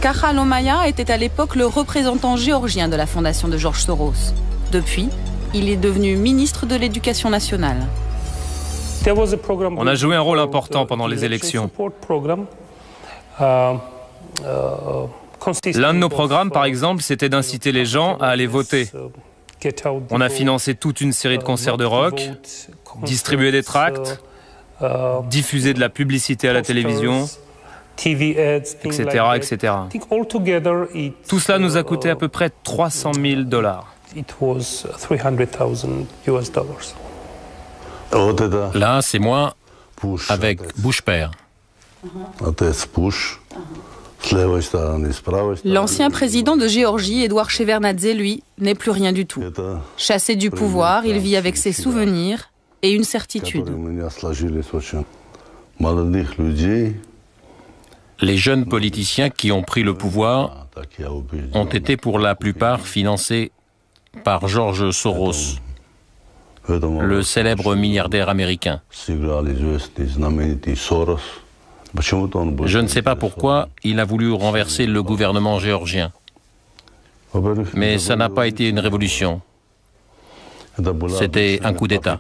Kahal Omaya était à l'époque le représentant géorgien de la fondation de George Soros. Depuis, il est devenu ministre de l'Éducation nationale. On a joué un rôle important pendant les élections. L'un de nos programmes, par exemple, c'était d'inciter les gens à aller voter. On a financé toute une série de concerts de rock, distribué des tracts, diffusé de la publicité à la télévision, etc., etc. Tout cela nous a coûté à peu près 300 000 $. Là, c'est moi avec Bush père. L'ancien président de Géorgie, Edouard Shevardnadze, lui, n'est plus rien du tout. Chassé du pouvoir, il vit avec ses souvenirs et une certitude. Les jeunes politiciens qui ont pris le pouvoir ont été pour la plupart financés par George Soros, le célèbre milliardaire américain. Je ne sais pas pourquoi il a voulu renverser le gouvernement géorgien. Mais ça n'a pas été une révolution. C'était un coup d'État.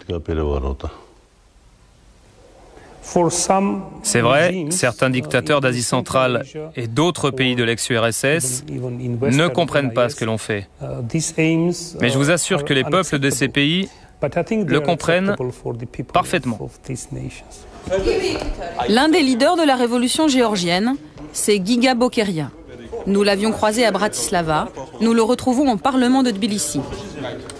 C'est vrai, certains dictateurs d'Asie centrale et d'autres pays de l'ex-URSS ne comprennent pas ce que l'on fait. Mais je vous assure que les peuples de ces pays le comprennent parfaitement. L'un des leaders de la révolution géorgienne, c'est Giga Bokeria. Nous l'avions croisé à Bratislava nous le retrouvons au Parlement de Tbilissi.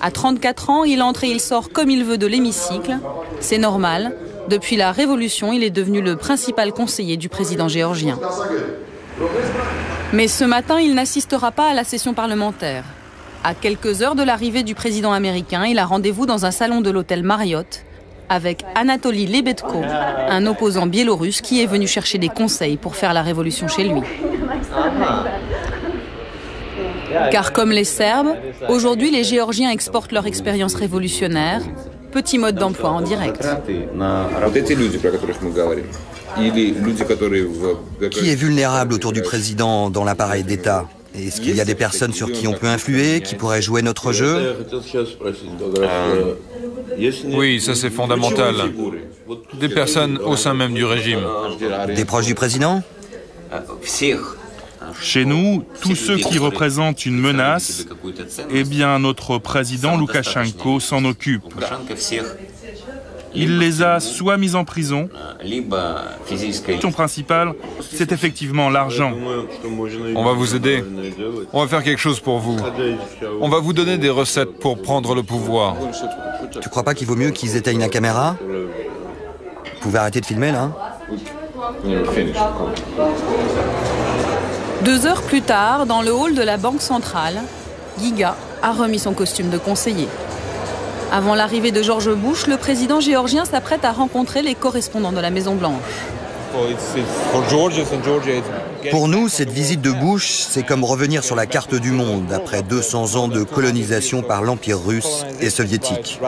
À 34 ans, il entre et il sort comme il veut de l'hémicycle. C'est normal. Depuis la Révolution, il est devenu le principal conseiller du président géorgien. Mais ce matin, il n'assistera pas à la session parlementaire. À quelques heures de l'arrivée du président américain, il a rendez-vous dans un salon de l'hôtel Marriott avec Anatoly Lebedko, un opposant biélorusse qui est venu chercher des conseils pour faire la révolution chez lui. Car comme les Serbes, aujourd'hui les Géorgiens exportent leur expérience révolutionnaire, petit mode d'emploi en direct. Qui est vulnérable autour du président dans l'appareil d'État? Est-ce qu'il y a des personnes sur qui on peut influer, qui pourraient jouer notre jeu? Oui, ça c'est fondamental. Des personnes au sein même du régime. Des proches du président? Chez nous, tous ceux qui représentent une menace, eh bien notre président Loukachenko s'en occupe. Il les a soit mis en prison. La question principale, c'est effectivement l'argent. On va vous aider. On va faire quelque chose pour vous. On va vous donner des recettes pour prendre le pouvoir. Tu crois pas qu'il vaut mieux qu'ils éteignent la caméra? Vous pouvez arrêter de filmer là? 2 heures plus tard, dans le hall de la Banque centrale, Giga a remis son costume de conseiller. Avant l'arrivée de George Bush, le président géorgien s'apprête à rencontrer les correspondants de la Maison-Blanche. Pour nous, cette visite de Bush, c'est comme revenir sur la carte du monde après 200 ans de colonisation par l'Empire russe et soviétique.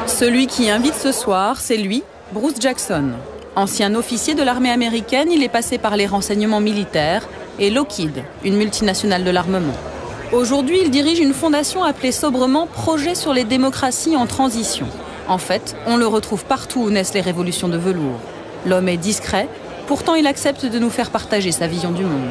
Celui qui invite ce soir, c'est lui, Bruce Jackson. Ancien officier de l'armée américaine, il est passé par les renseignements militaires et Lockheed, une multinationale de l'armement. Aujourd'hui, il dirige une fondation appelée sobrement Projet sur les démocraties en transition. En fait, on le retrouve partout où naissent les révolutions de velours. L'homme est discret, pourtant il accepte de nous faire partager sa vision du monde.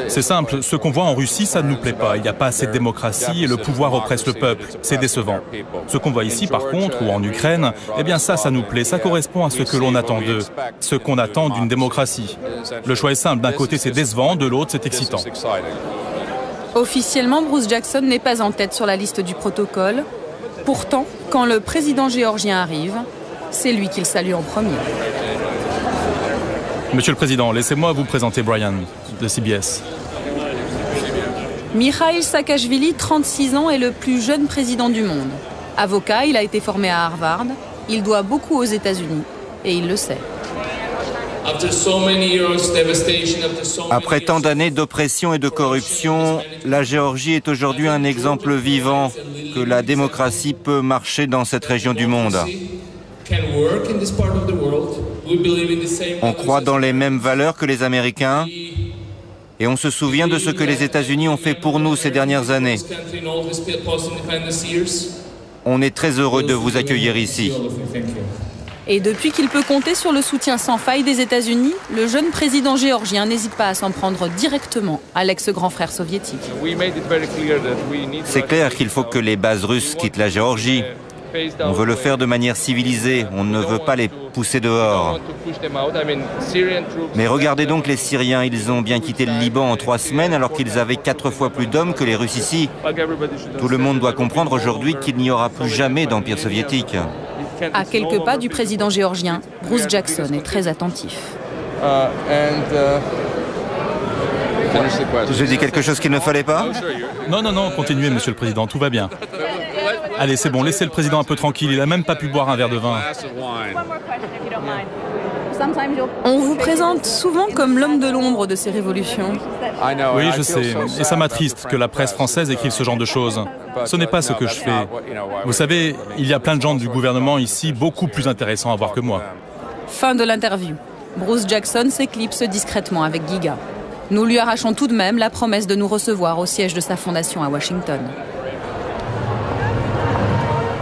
C'est simple, ce qu'on voit en Russie, ça ne nous plaît pas. Il n'y a pas assez de démocratie et le pouvoir oppresse le peuple. C'est décevant. Ce qu'on voit ici, par contre, ou en Ukraine, eh bien ça nous plaît. Ça correspond à ce que l'on attend d'eux, ce qu'on attend d'une démocratie. Le choix est simple. D'un côté, c'est décevant, de l'autre, c'est excitant. Officiellement, Bruce Jackson n'est pas en tête sur la liste du protocole. Pourtant, quand le président géorgien arrive, c'est lui qu'il salue en premier. Monsieur le Président, laissez-moi vous présenter Brian, de CBS. Mikhail Saakashvili, 36 ans, est le plus jeune président du monde. Avocat, il a été formé à Harvard. Il doit beaucoup aux États-Unis, et il le sait. Après tant d'années d'oppression et de corruption, la Géorgie est aujourd'hui un exemple vivant que la démocratie peut marcher dans cette région du monde. On croit dans les mêmes valeurs que les Américains et on se souvient de ce que les États-Unis ont fait pour nous ces dernières années. On est très heureux de vous accueillir ici. Et depuis qu'il peut compter sur le soutien sans faille des États-Unis, le jeune président géorgien n'hésite pas à s'en prendre directement à l'ex-grand frère soviétique. C'est clair qu'il faut que les bases russes quittent la Géorgie. On veut le faire de manière civilisée, on ne veut pas les pousser dehors. Mais regardez donc les Syriens, ils ont bien quitté le Liban en 3 semaines alors qu'ils avaient 4 fois plus d'hommes que les Russes ici. Tout le monde doit comprendre aujourd'hui qu'il n'y aura plus jamais d'empire soviétique. À quelques pas du président géorgien, Bruce Jackson est très attentif. J'ai dit quelque chose qu'il ne fallait pas? Non, continuez, Monsieur le Président, tout va bien. Allez, c'est bon, laissez le président un peu tranquille, il n'a même pas pu boire un verre de vin. On vous présente souvent comme l'homme de l'ombre de ces révolutions. Oui, je sais, et ça m'attriste que la presse française écrive ce genre de choses. Ce n'est pas ce que je fais. Vous savez, il y a plein de gens du gouvernement ici, beaucoup plus intéressants à voir que moi. Fin de l'interview. Bruce Jackson s'éclipse discrètement avec Giga. Nous lui arrachons tout de même la promesse de nous recevoir au siège de sa fondation à Washington.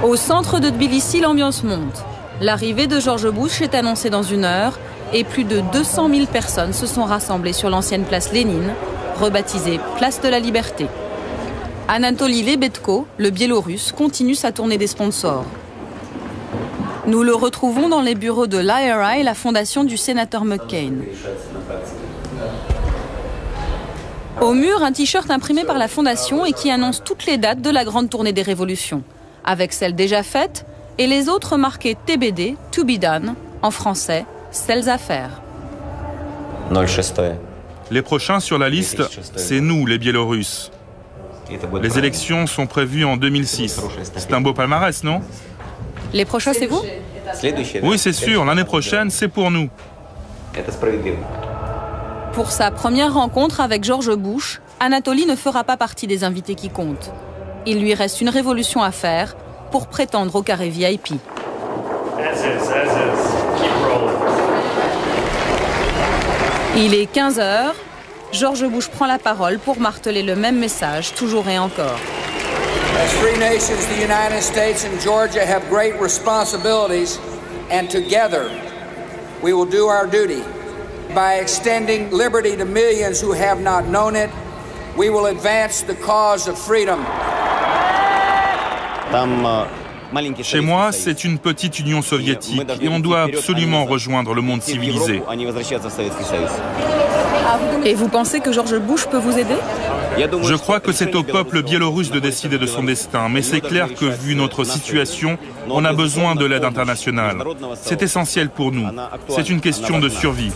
Au centre de Tbilissi, l'ambiance monte. L'arrivée de George Bush est annoncée dans 1 heure et plus de 200 000 personnes se sont rassemblées sur l'ancienne place Lénine, rebaptisée Place de la Liberté. Anatoly Lebedko, le Biélorusse, continue sa tournée des sponsors. Nous le retrouvons dans les bureaux de l'IRI, la fondation du sénateur McCain. Au mur, un t-shirt imprimé par la Fondation et qui annonce toutes les dates de la grande tournée des révolutions, avec celles déjà faites et les autres marquées TBD, To Be Done, en français, celles à faire. Les prochains sur la liste, c'est nous, les Biélorusses. Les élections sont prévues en 2006. C'est un beau palmarès, non? Les prochains, c'est vous? Oui, c'est sûr. L'année prochaine, c'est pour nous. Pour sa première rencontre avec George Bush, Anatoly ne fera pas partie des invités qui comptent. Il lui reste une révolution à faire pour prétendre au carré VIP. Il est 15h. George Bush prend la parole pour marteler le même message, toujours et encore. As free nations, the United States and Georgia have great responsibilities, and together we will do our duty. By extending liberty to millions who have not known it, we will advance the cause of freedom. Chez moi, c'est une petite Union soviétique et on doit absolument rejoindre le monde civilisé. Et vous pensez que George Bush peut vous aider? Je crois que c'est au peuple biélorusse de décider de son destin, mais c'est clair que vu notre situation, on a besoin de l'aide internationale. C'est essentiel pour nous. C'est une question de survie.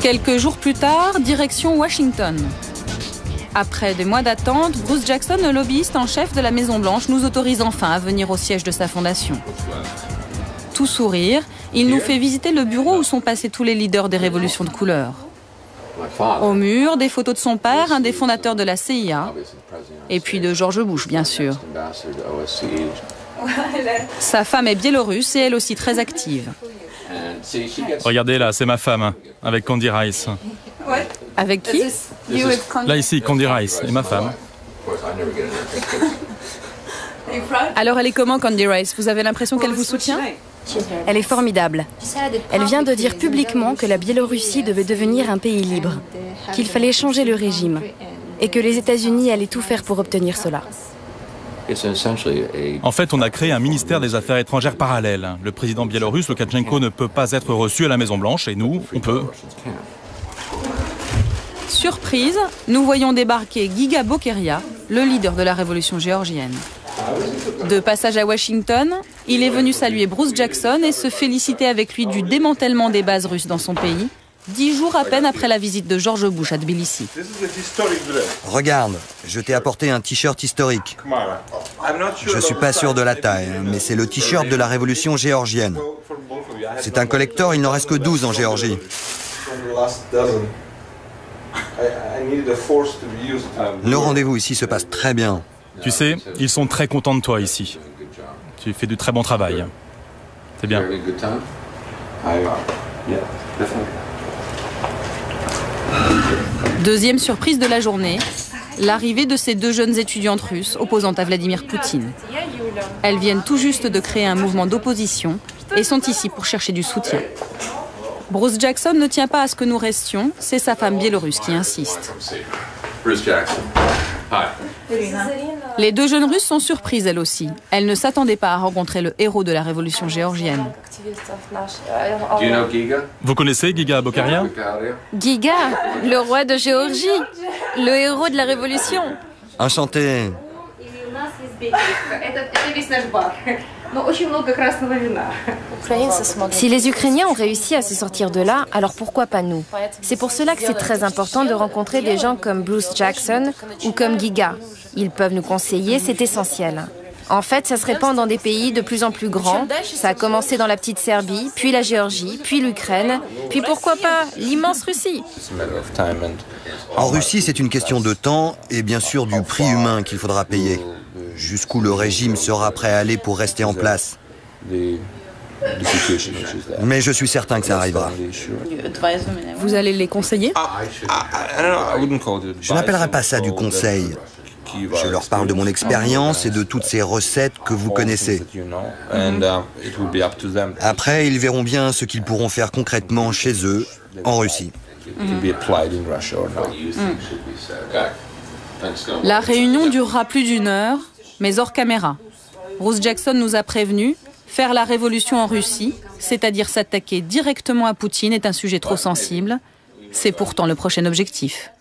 Quelques jours plus tard, direction Washington. Après des mois d'attente, Bruce Jackson, le lobbyiste en chef de la Maison-Blanche, nous autorise enfin à venir au siège de sa fondation. Tout sourire, il nous fait visiter le bureau où sont passés tous les leaders des révolutions de couleur. Au mur, des photos de son père, un des fondateurs de la CIA, et puis de George Bush, bien sûr. Sa femme est biélorusse et elle aussi très active. Regardez là, c'est ma femme, avec Condi Rice. Avec qui? Là ici, Condi Rice, et ma femme. Alors elle est comment, Condi Rice? Vous avez l'impression qu'elle vous soutient? Elle est formidable. Elle vient de dire publiquement que la Biélorussie devait devenir un pays libre, qu'il fallait changer le régime, et que les États-Unis allaient tout faire pour obtenir cela. En fait, on a créé un ministère des Affaires étrangères parallèle. Le président biélorusse, Loukachenko, ne peut pas être reçu à la Maison-Blanche, et nous, on peut. Surprise, nous voyons débarquer Giga Bokeria, le leader de la révolution géorgienne. De passage à Washington, il est venu saluer Bruce Jackson et se féliciter avec lui du démantèlement des bases russes dans son pays, 10 jours à peine après la visite de George Bush à Tbilissi. Regarde, je t'ai apporté un t-shirt historique. Je suis pas sûr de la taille, mais c'est le t-shirt de la révolution géorgienne. C'est un collector, il n'en reste que 12 en Géorgie. Le rendez-vous ici se passe très bien. Tu sais, ils sont très contents de toi ici. Tu fais du très bon travail. C'est bien. Deuxième surprise de la journée, l'arrivée de ces deux jeunes étudiantes russes opposant à Vladimir Poutine. Elles viennent tout juste de créer un mouvement d'opposition et sont ici pour chercher du soutien. Bruce Jackson ne tient pas à ce que nous restions, c'est sa femme biélorusse qui insiste. Bruce Jackson. Hi. Les deux jeunes Russes sont surprises elles aussi. Elles ne s'attendaient pas à rencontrer le héros de la révolution géorgienne. Vous connaissez Giga Bokeria? Giga, le roi de Géorgie, le héros de la révolution. Enchanté. Si les Ukrainiens ont réussi à se sortir de là, alors pourquoi pas nous? C'est pour cela que c'est très important de rencontrer des gens comme Bruce Jackson ou comme Giga. Ils peuvent nous conseiller, c'est essentiel. En fait, ça se répand dans des pays de plus en plus grands. Ça a commencé dans la petite Serbie, puis la Géorgie, puis l'Ukraine, puis pourquoi pas l'immense Russie. En Russie, c'est une question de temps et bien sûr du prix humain qu'il faudra payer. Jusqu'où le régime sera prêt à aller pour rester en place. Mais je suis certain que ça arrivera. Vous allez les conseiller? Je n'appellerai pas ça du conseil. Je leur parle de mon expérience et de toutes ces recettes que vous connaissez. Après, ils verront bien ce qu'ils pourront faire concrètement chez eux, en Russie. La réunion durera plus d'1 heure, mais hors caméra. Bruce Jackson nous a prévenus, Faire la révolution en Russie, c'est-à-dire s'attaquer directement à Poutine, est un sujet trop sensible. C'est pourtant le prochain objectif.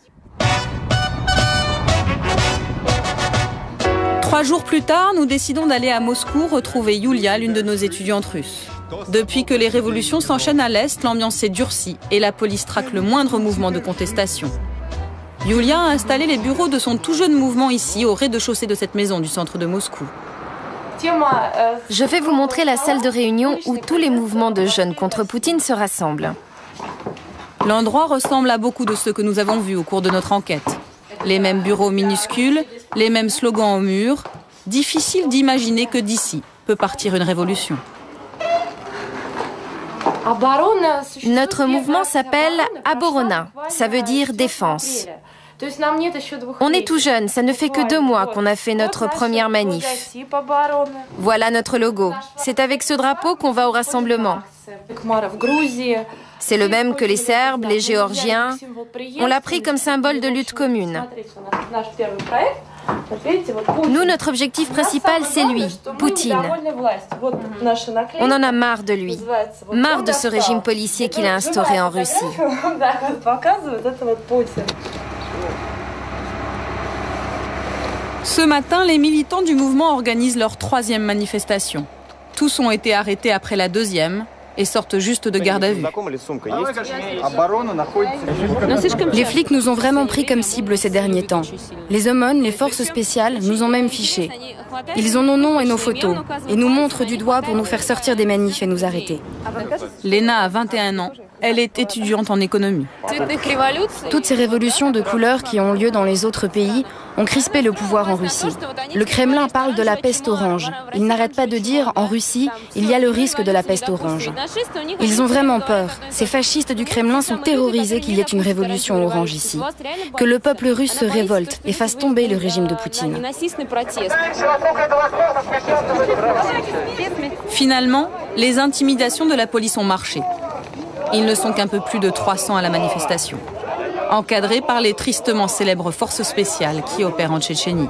3 jours plus tard, nous décidons d'aller à Moscou retrouver Yulia, l'une de nos étudiantes russes. Depuis que les révolutions s'enchaînent à l'Est, l'ambiance s'est durcie et la police traque le moindre mouvement de contestation. Yulia a installé les bureaux de son tout jeune mouvement ici, au rez-de-chaussée de cette maison du centre de Moscou. Je vais vous montrer la salle de réunion où tous les mouvements de jeunes contre Poutine se rassemblent. L'endroit ressemble à beaucoup de ceux que nous avons vus au cours de notre enquête. Les mêmes bureaux minuscules, les mêmes slogans au mur. Difficile d'imaginer que d'ici peut partir une révolution. Notre mouvement s'appelle Aborona, ça veut dire défense. On est tout jeune, ça ne fait que 2 mois qu'on a fait notre première manif. Voilà notre logo. C'est avec ce drapeau qu'on va au rassemblement. C'est le même que les Serbes, les Géorgiens. On l'a pris comme symbole de lutte commune. Nous, notre objectif principal, c'est lui, Poutine. On en a marre de lui, marre de ce régime policier qu'il a instauré en Russie. Ce matin, les militants du mouvement organisent leur 3e manifestation. Tous ont été arrêtés après la 2e et sortent juste de garde à vue. Les flics nous ont vraiment pris comme cible ces derniers temps. Les aumônes, les forces spéciales, nous ont même fichés. Ils ont nos noms et nos photos et nous montrent du doigt pour nous faire sortir des manifs et nous arrêter. Léna a 21 ans. Elle est étudiante en économie. Toutes ces révolutions de couleurs qui ont lieu dans les autres pays ont crispé le pouvoir en Russie. Le Kremlin parle de la peste orange. Il n'arrête pas de dire, en Russie, il y a le risque de la peste orange. Ils ont vraiment peur. Ces fascistes du Kremlin sont terrorisés qu'il y ait une révolution orange ici. Que le peuple russe se révolte et fasse tomber le régime de Poutine. Finalement, les intimidations de la police ont marché. Ils ne sont qu'un peu plus de 300 à la manifestation, encadrés par les tristement célèbres forces spéciales qui opèrent en Tchétchénie.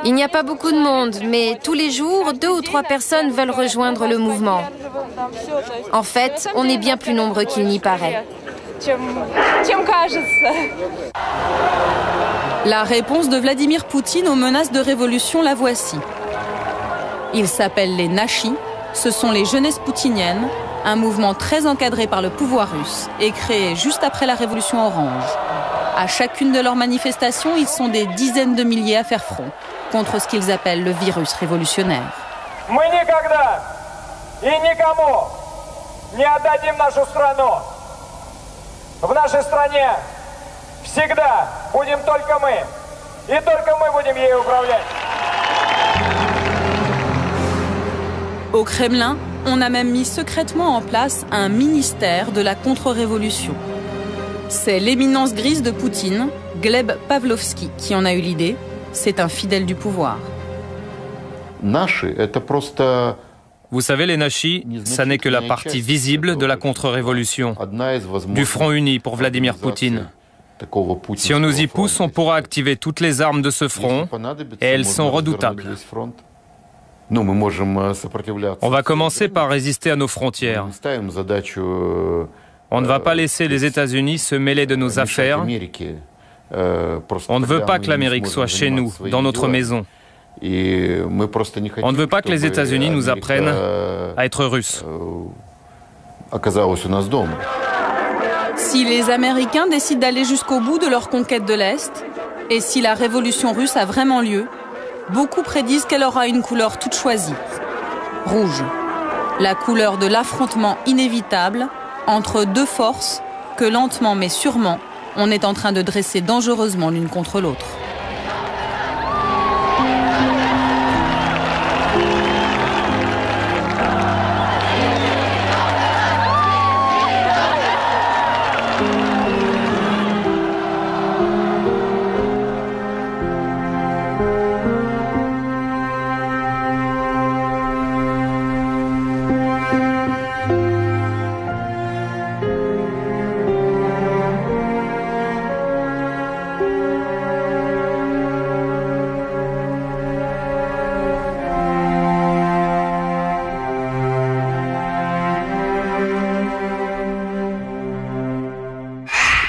Il n'y a pas beaucoup de monde, mais tous les jours, 2 ou 3 personnes veulent rejoindre le mouvement. En fait, on est bien plus nombreux qu'il n'y paraît. La réponse de Vladimir Poutine aux menaces de révolution, la voici. Ils s'appellent les Nashis, ce sont les jeunesses poutiniennes, un mouvement très encadré par le pouvoir russe et créé juste après la révolution orange. À chacune de leurs manifestations, ils sont des dizaines de milliers à faire front contre ce qu'ils appellent le virus révolutionnaire. В нашей стране всегда будем только мы, и только мы будем ей управлять. Au Kremlin, on a même mis secrètement en place un ministère de la contre-révolution. C'est l'éminence grise de Poutine, Gleb Pavlovski, qui en a eu l'idée. C'est un fidèle du pouvoir. Vous savez, les Nashis, ça n'est que la partie visible de la contre-révolution, du Front uni pour Vladimir Poutine. Si on nous y pousse, on pourra activer toutes les armes de ce front, et elles sont redoutables. On va commencer par résister à nos frontières. On ne va pas laisser les États-Unis se mêler de nos affaires. On ne veut pas que l'Amérique soit chez nous, dans notre maison. On ne veut pas que les États-Unis nous apprennent à être russes. Si les Américains décident d'aller jusqu'au bout de leur conquête de l'Est, et si la révolution russe a vraiment lieu, beaucoup prédisent qu'elle aura une couleur toute choisie. Rouge. La couleur de l'affrontement inévitable entre 2 forces que lentement mais sûrement, on est en train de dresser dangereusement l'une contre l'autre.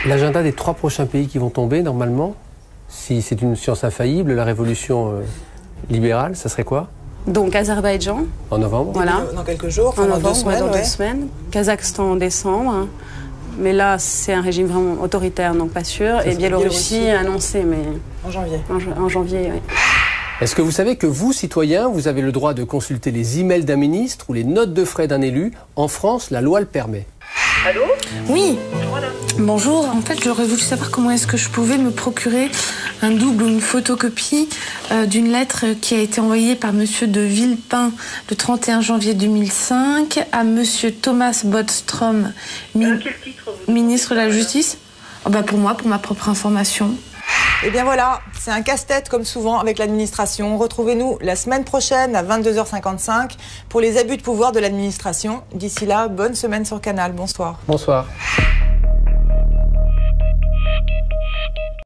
L'agenda des 3 prochains pays qui vont tomber, normalement, si c'est une science infaillible, la révolution libérale, ça serait quoi? Donc Azerbaïdjan. En novembre. Voilà. Dans quelques jours, en novembre, dans 2 ouais. semaines. Kazakhstan en décembre. Mais là, c'est un régime vraiment autoritaire, donc pas sûr. Et Biélorussie annoncé, mais... En janvier. En janvier, oui. Est-ce que vous savez que vous, citoyens, vous avez le droit de consulter les emails d'un ministre ou les notes de frais d'un élu? En France, la loi le permet. Allô? Oui. Bonjour. En fait, j'aurais voulu savoir comment est-ce que je pouvais me procurer un double ou une photocopie d'une lettre qui a été envoyée par Monsieur de Villepin le 31 janvier 2005 à Monsieur Thomas Bodström, ministre de la Justice. Oh bah pour moi, pour ma propre information. Eh bien voilà, c'est un casse-tête comme souvent avec l'administration. Retrouvez-nous la semaine prochaine à 22h55 pour les abus de pouvoir de l'administration. D'ici là, bonne semaine sur Canal. Bonsoir. Bonsoir.